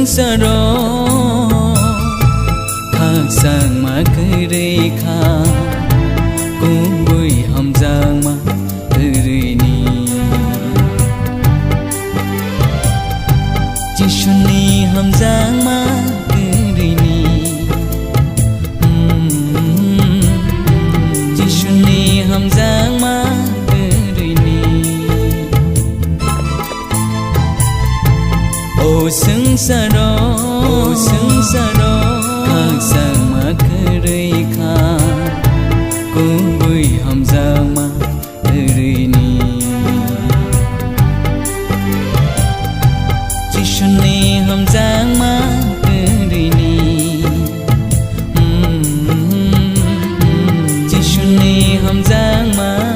sa ro thang sang ma kere kha cũng bui hầm giang ma kere ni chỉ xuân ni hầm giang ma kere ni chỉ xuân ni hầm giang ma sưng sa ro thang sang ma kere kha cũng bui hầm giang ma kere ni chỉ xuân ni hầm giang ma kere ni chỉ xuân ni hầm giang ma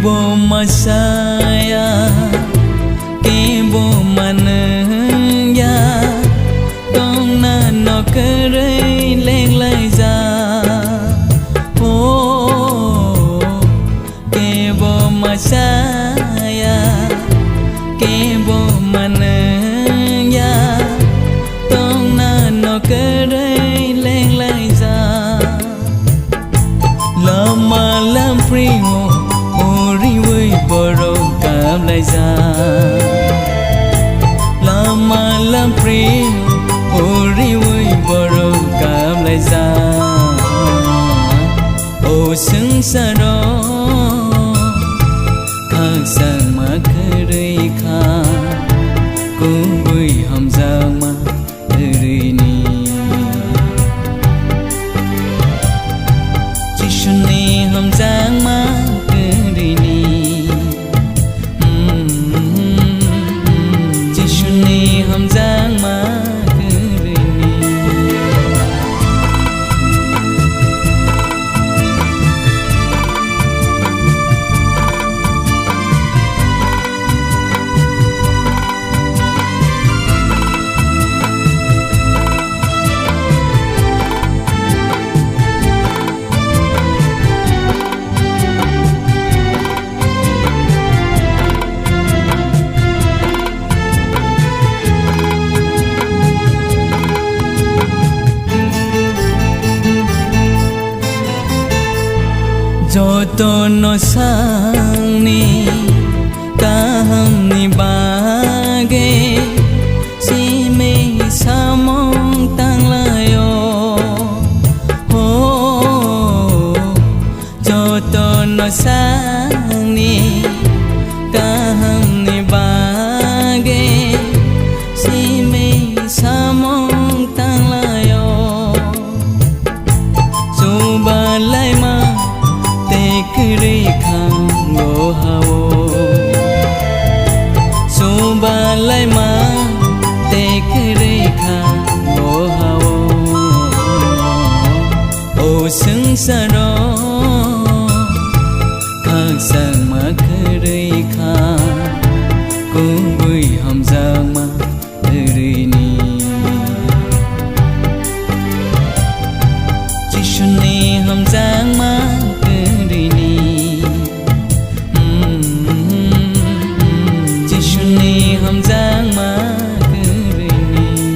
bo masaya ke bo manaya dong na no kere leng lai ra oh ke bo masaya ke bo manaya dong na no kere leng lai ra lama lam free boro kam lai ra lama lam pri ori vui boro kam lai ra o sưng sa ro thang sang ma kere kha cũng bui hầm giang ma kere ni chỉ xuân ni hầm giang ma kere ni hầm giang ma kere ni जो तो no sang ni ta hum ni bage si me samong tang layo ho जो तो no sang ni ta hum ni bage si me samong tang layo suba lai ma kere khang ngo hao suba lai ma te kere khang ngo hao o sưng sa ro thang sang ma kere kha cũng bui hầm giang ma kere ni chỉ xuân ni hầm giang ma hầm giang ma kere ni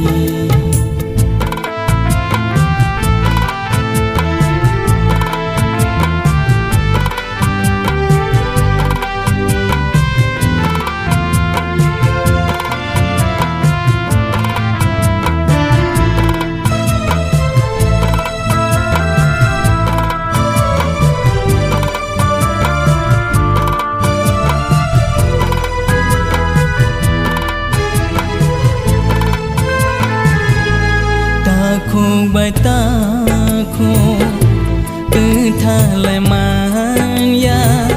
khung bài ta khung cứ tha lại mang ya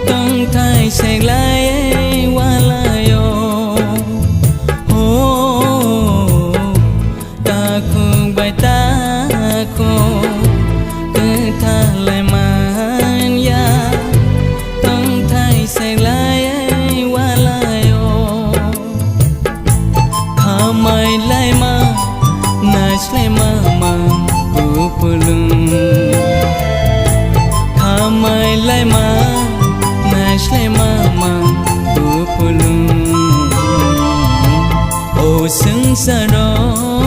tông thay sạch lại qua lại yo shle mama ku pulung khamai lai ma shle mama ku pulung o sung sa ro